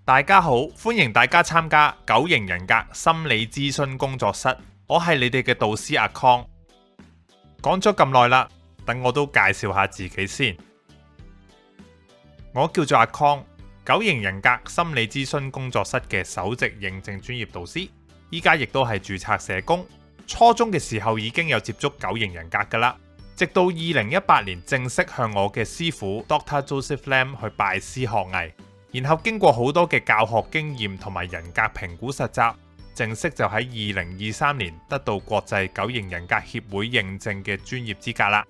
大家好，歡迎大家參加九型人格心理諮詢工作室，我係你哋嘅導師阿康。講咗咁耐啦，等我都介紹下自己先。我叫做阿康，九型人格心理諮詢工作室嘅首席認證專業導師，依家亦都係註冊社工。初中嘅時候已經有接觸九型人格噶啦，直到2018年正式向我嘅師傅 Dr. Joseph Lam 去拜師學藝。然後經過好多嘅教學經驗同埋人格評估實習，正式就喺2023年得到國際九型人格協會認證嘅專業資格啦。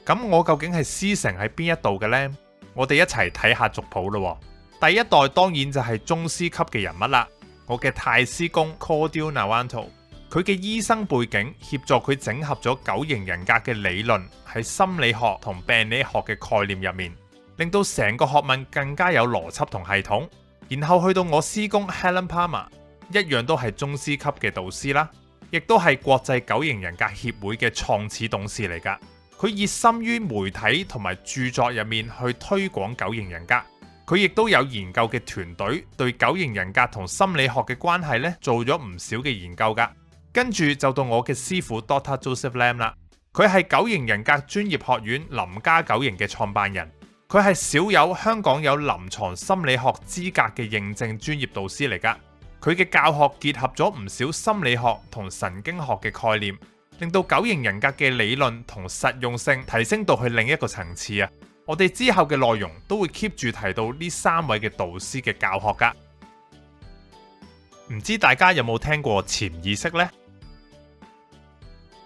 咁我究竟係師承喺邊一度嘅呢？我哋一齊睇下族譜咯。第一代當然就係宗師級嘅人物啦，我嘅太師公 Claudio Naranjo， 佢嘅醫生背景協助佢整合咗九型人格嘅理論喺心理學同病理學嘅概念入面，令到成個學問更加有邏輯同系統。然後去到我師公 Helen Palmer， 一樣都係宗師級嘅導師啦，亦都係國際九型人格協會嘅創始董事嚟㗎。佢熱心於媒體同埋著作入面去推廣九型人格，佢亦都有研究嘅團隊對九型人格同心理學嘅關係咧做咗唔少嘅研究㗎。跟住就到我嘅師傅 Dr. Joseph Lam 啦，佢係九型人格專業學院林家九型嘅創辦人。佢係少有香港有臨床心理學資格嘅認證專業導師嚟㗎。佢嘅教學結合咗唔少心理學同神經學嘅概念，令到九型人格嘅理論同實用性提升到去另一個層次啊！我哋之後嘅內容都會 keep 住提到呢3位嘅導師嘅教學㗎。唔知大家有冇聽過潛意識呢？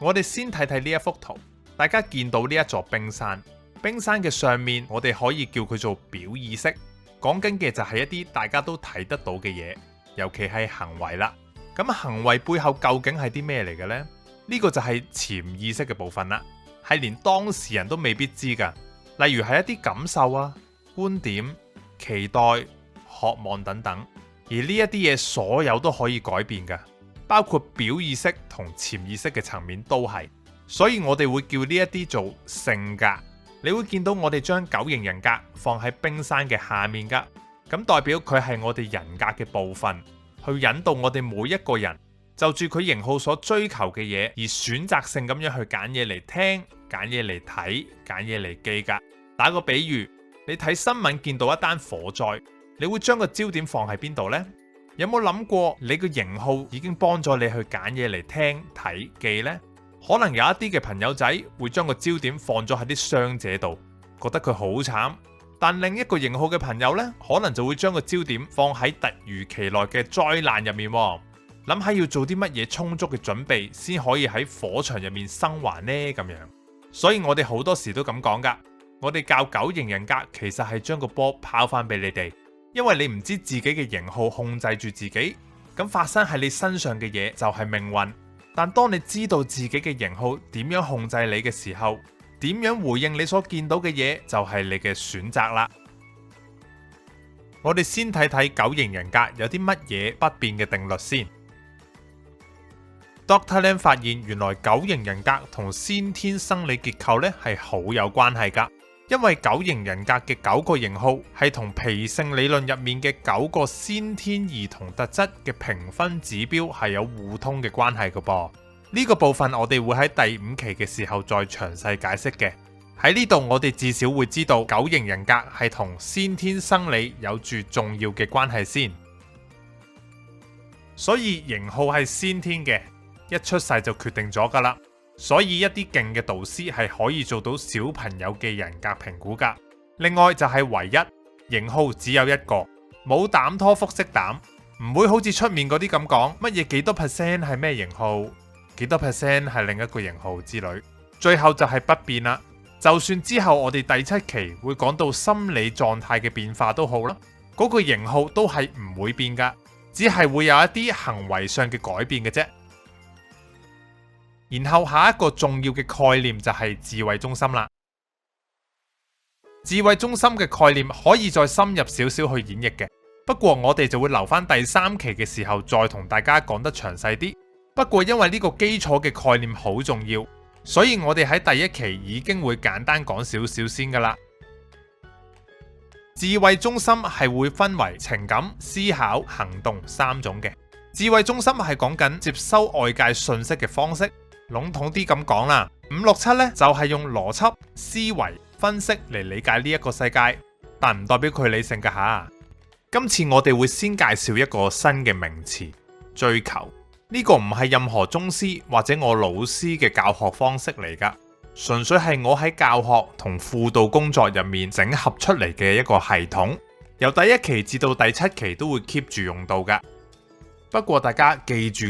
我哋先睇睇呢一幅圖，大家見到呢一座冰山。冰山嘅上面，我哋可以叫佢做表意識，講緊嘅就係一啲大家都睇得到嘅嘢，尤其係行為啦。咁行為背後究竟係啲咩嚟嘅呢？呢個就係潛意識嘅部分啦，係連當事人都未必知㗎。例如係一啲感受啊、觀點、期待、渴望等等，而呢一啲嘢所有都可以改變㗎，包括表意識同潛意識嘅層面都係。所以我哋會叫呢一啲做性格。你會見到我哋將九型人格放喺冰山嘅下面㗎，咁代表佢係我哋人格嘅部分，去引導我哋每一個人就住佢型號所追求嘅嘢，而選擇性咁樣去揀嘢嚟聽、揀嘢嚟睇、揀嘢嚟記㗎。打個比喻，你睇新聞見到一單火災，你會將個焦點放喺邊度呢？有冇諗過你個型號已經幫咗你去揀嘢嚟聽、睇、記呢？可能有一啲嘅朋友仔會將個焦點放咗喺啲傷者度，覺得佢好慘。但另一個型號嘅朋友呢，可能就會將個焦點放喺突如其來嘅災難入面，諗下要做啲乜嘢充足嘅準備，先可以喺火場入面生還呢咁樣。所以我哋好多時都咁講㗎，我哋教九型人格其實係將個波拋翻俾你哋，因為你唔知自己嘅型號控制住自己，咁發生喺你身上嘅嘢就係命運。但當你知道自己嘅型號點樣控制你嘅時候，點樣回應你所見到嘅嘢，就係你嘅選擇啦。我哋先睇睇九型人格有啲乜嘢不變嘅定律先。Dr. Lam 發現原來九型人格同先天生理結構咧係好有關係㗎，因為九型人格嘅9個型號係同脾性理論入面嘅9個先天兒童特質嘅評分指標係有互通嘅關係㗎噃。呢個部分我哋會喺第5期嘅時候再詳細解釋嘅。喺呢度我哋至少會知道九型人格係同先天生理有住重要嘅關係先。所以型號係先天嘅，一出世就決定咗㗎啦。所以一啲勁嘅導師係可以做到小朋友嘅人格評估㗎。另外就係唯一型號只有一個，冇膽拖複式膽，唔會好似出面嗰啲咁講乜嘢幾多 percent 係咩型號，幾多 percent 係另一個型號之類。最後就係不變啦。就算之後我哋第7期會講到心理狀態嘅變化都好啦，嗰個型號都係唔會變㗎，只係會有一啲行為上嘅改變嘅啫。然後下一個重要嘅概念就係智慧中心啦。智慧中心嘅概念可以再深入少少去演繹嘅，不過我哋就會留翻第3期嘅時候再同大家講得詳細啲。不過因為呢個基礎嘅概念好重要，所以我哋喺第1期已經會簡單講少少先噶啦。智慧中心係會分為情感、思考、行動3種嘅。智慧中心係講緊接收外界信息嘅方式，籠統啲咁講啦。5、6、7呢就係用邏輯、思維、分析嚟理解呢一個世界，但唔代表佢理性㗎吓。今次我哋會先介紹一個新嘅名詞，追求。呢個唔係任何宗師或者我老師嘅教學方式嚟㗎，純粹係我喺教學同輔導工作入面整合出嚟嘅一個系統，由第1期至到第7期都會 keep 住用到㗎。不過大家記住，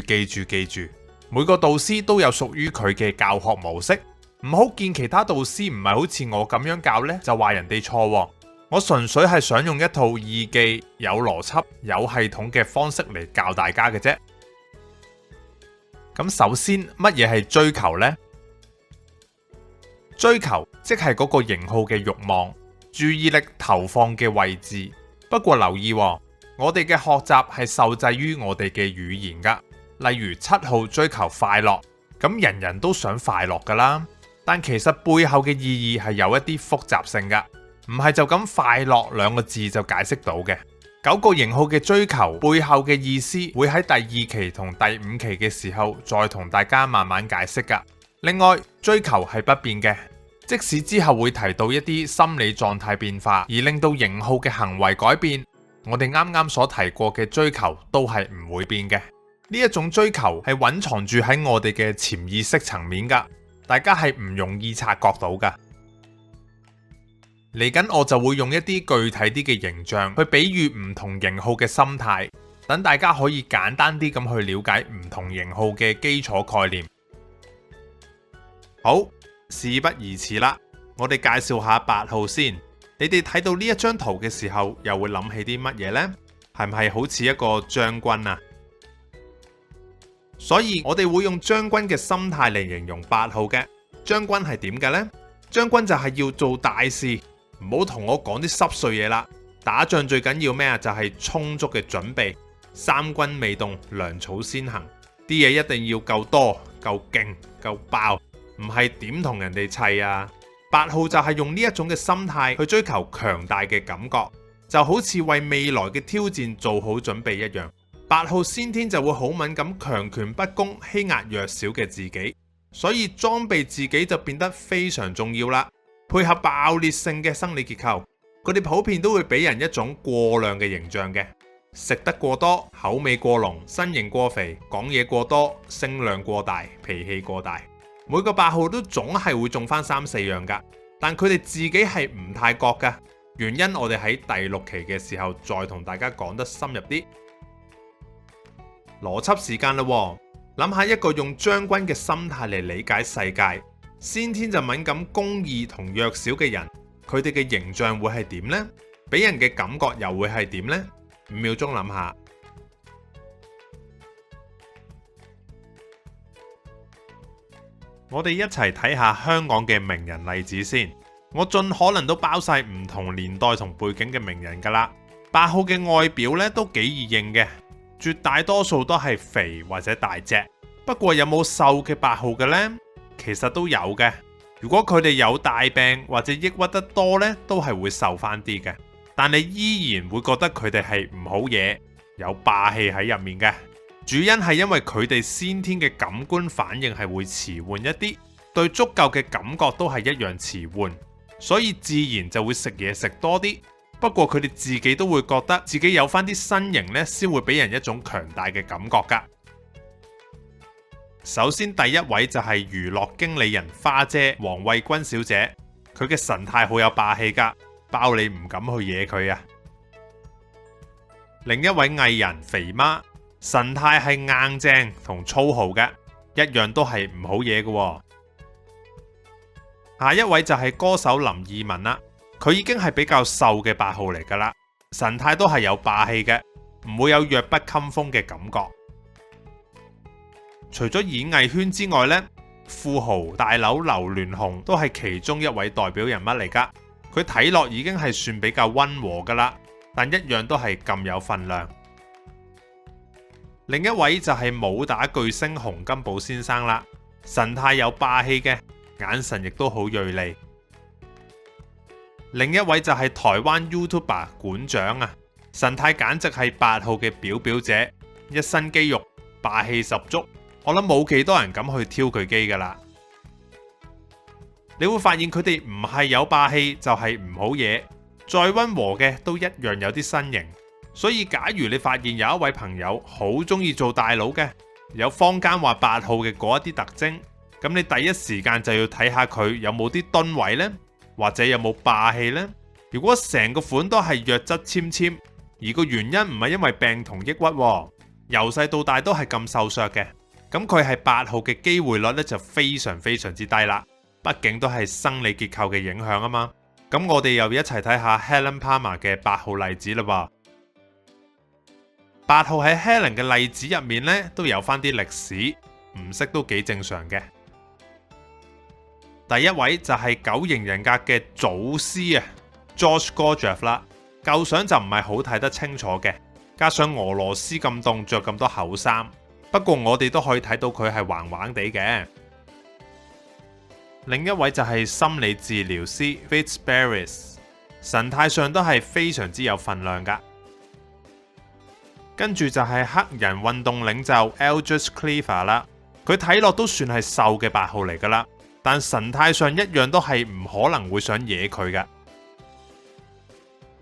每個導師都有屬於佢嘅教學模式，唔好見其他導師唔係好似我咁樣教呢，就話人哋錯。我純粹係想用一套易記、有邏輯、有系統嘅方式嚟教大家嘅啫。咁首先，乜嘢係追求呢？追求即係嗰個型號嘅慾望、注意力投放嘅位置。不過留意，我哋嘅學習係受制於我哋嘅語言噶。例如7號追求快樂，咁人人都想快樂噶啦，但其實背後嘅意義係有一啲複雜性噶，唔係就咁快樂2個字就解釋到嘅。9個型號嘅追求背後嘅意思會喺第2期同第5期嘅時候再同大家慢慢解釋噶。另外，追求係不變嘅，即使之後會提到一啲心理狀態變化而令到型號嘅行為改變，我哋啱啱所提過嘅追求都係唔會變嘅。呢一種追求係隱藏住喺我哋嘅潛意識層面噶，大家係唔容易察覺到噶。嚟緊我就會用一啲具體啲嘅形象去比喻唔同型號嘅心態，等大家可以簡單啲咁去了解唔同型號嘅基礎概念。好，事不宜遲啦，我哋介紹下8號先。你哋睇到呢一張圖嘅時候，又會諗起啲乜嘢呢？係唔係好似一個將軍啊？所以我哋會用將軍嘅心態嚟形容8號嘅。將軍係點嘅呢？將軍就係要做大事。唔好同我講啲濕碎嘢啦！打仗最緊要咩啊？就係充足嘅準備，三軍未動，糧草先行。啲嘢一定要夠多、夠勁、夠爆，唔係點同人哋砌啊！8號就係用呢一種嘅心態去追求強大嘅感覺，就好似為未來嘅挑戰做好準備一樣。8號先天就會好敏感強權不公、欺壓弱小嘅自己，所以裝備自己就變得非常重要啦。配合爆裂性嘅生理結構，佢哋普遍都會俾人一種過量嘅形象嘅，食得過多、口味過濃、身形過肥、講嘢過多、聲量過大、脾氣過大。每個8號都總係會中翻3、4樣噶，但佢哋自己係唔太覺噶。原因我哋喺第6期嘅時候再同大家講得深入啲。邏輯時間啦，諗下一個用將軍嘅心態嚟理解世界。先天就敏感公義同弱小嘅人，佢哋嘅形象會係點呢？俾人嘅感覺又會係點呢？5秒鐘諗下。我哋一齊睇下香港嘅名人例子先。我盡可能都包晒唔同年代同背景嘅名人噶啦。8號嘅外表咧都幾易認嘅，絕大多數都係肥或者大隻。不過有冇瘦嘅8號嘅呢？其實都有嘅，如果佢哋有大病或者抑鬱得多呢，都係會瘦翻啲嘅。但你依然會覺得佢哋係唔好嘢，有霸氣喺入面嘅。主因係因為佢哋先天嘅感官反應係會遲緩一啲，對足夠嘅感覺都係一樣遲緩，所以自然就會食嘢食多啲。不過佢哋自己都會覺得自己有翻啲身形呢，先會俾人一種強大嘅感覺噶。首先第一位就係娛樂經理人花姐黃慧君小姐，佢嘅神態好有霸氣噶，包你唔敢去惹佢啊。另一位藝人肥媽，神態係硬正同粗豪嘅，一樣都係唔好惹嘅。下一位就係歌手林二汶啦，佢已經係比較瘦嘅8號嚟噶啦，神態都係有霸氣嘅，唔會有弱不禁風嘅感覺。除咗演藝圈之外呢，富豪大佬劉鑾雄都係其中一位代表人物嚟噶。佢睇落已經係算比較溫和噶啦，但一樣都係咁有分量。另一位就係武打巨星洪金寶先生啦，神態有霸氣嘅，眼神亦都好銳利。另一位就係台灣 YouTuber 館長啊，神態簡直係8號嘅表表姐，一身肌肉，霸氣十足，我諗冇幾多人敢去挑佢機噶啦。你會發現佢哋唔係有霸氣就係唔好嘢，再溫和嘅都一樣有啲身形。所以假如你發現有一位朋友好中意做大佬嘅，有坊間話8號嘅嗰一啲特徵，咁你第一時間就要睇下佢有冇啲噸位呢，或者有冇霸氣呢？如果成個款都係弱質纖纖，而個原因唔係因為病同抑鬱，由細到大都係咁瘦削嘅，咁佢係8號嘅機會率咧就非常非常之低啦。畢竟都係生理結構嘅影響啊嘛。咁我哋又一齊睇下 Helen Palmer 嘅8號例子啦。8號喺 Helen 嘅例子入面咧都有翻啲歷史，唔識都幾正常嘅。第一位就係9型人格嘅祖師啊 George Gurdjieff 啦，舊相就唔係好睇得清楚嘅，加上俄羅斯咁凍，着咁多厚衫，不過我哋都可以睇到佢係橫橫地嘅。另一位就係心理治療師 Fitzpatrick， 神態上都係非常之有份量噶。跟住就係黑人運動領袖 Eldridge Cleaver 啦，佢睇落都算係瘦嘅8號嚟噶啦，但神態上一樣都係唔可能會想惹佢噶。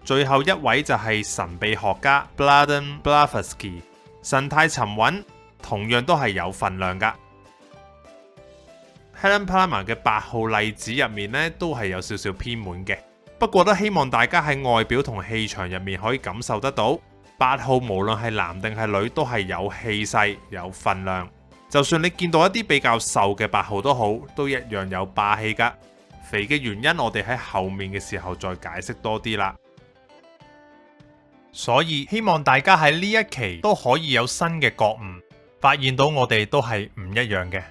最後一位就係神秘學家 Vladan Blavatsky， 神態沉穩，同樣都係有份量噶。Helen Palmer 嘅8號例子入面咧，都係有少少偏門嘅，不過都希望大家喺外表同氣場入面可以感受得到，8號無論係男定係女都係有氣勢、有份量。就算你見到一啲比較瘦嘅8號都好，都一樣有霸氣噶。肥嘅原因我哋喺後面嘅時候再解釋多啲啦。所以希望大家喺呢一期都可以有新嘅覺悟，發現到我哋都係唔一樣嘅。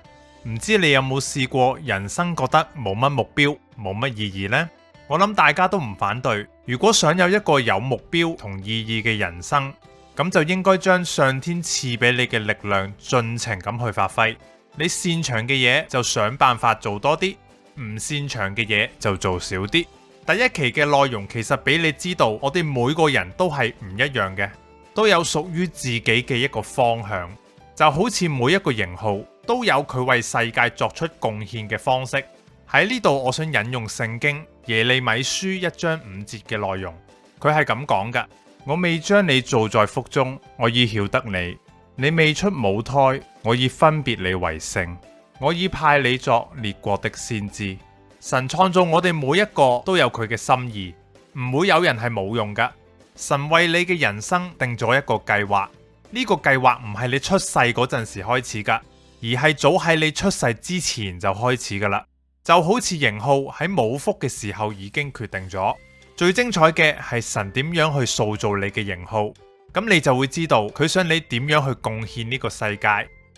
唔知你有冇試過人生覺得冇乜目標、冇乜意義呢？我諗大家都唔反對。如果想有一個有目標同意義嘅人生，咁就應該將上天賜俾你嘅力量盡情咁去發揮。你擅長嘅嘢就想辦法做多啲，唔擅長嘅嘢就做少啲。第一期嘅內容其實俾你知道，我哋每個人都係唔一樣嘅，都有屬於自己嘅一個方向。就好似每一個型號都有佢為世界作出貢獻嘅方式。喺呢度我想引用聖經耶利米書1章5節嘅內容，佢係咁講噶：我未將你造在腹中，我已曉得你；你未出母胎，我已分別你為聖，我已派你作列國的先知。神創造我哋每一個都有佢嘅心意，唔會有人係冇用噶。神為你嘅人生定咗一個計劃。呢個計劃唔係你出世嗰陣時開始噶，而係早喺你出世之前就開始噶啦。就好似型號喺母腹嘅時候已經決定咗。最精彩嘅係神點樣去塑造你嘅型號，咁你就會知道佢想你點樣去貢獻呢個世界。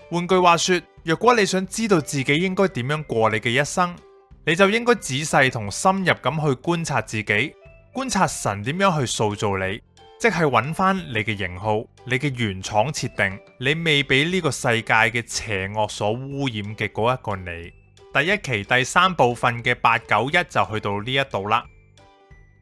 換句話說，若果你想知道自己應該點樣過你嘅一生，你就應該仔細同深入咁去觀察自己，觀察神點樣去塑造你。即係揾翻你嘅型號，你嘅原廠設定，你未俾呢個世界嘅邪惡所污染嘅嗰一個你。第一期第3部分嘅891就去到呢一度啦。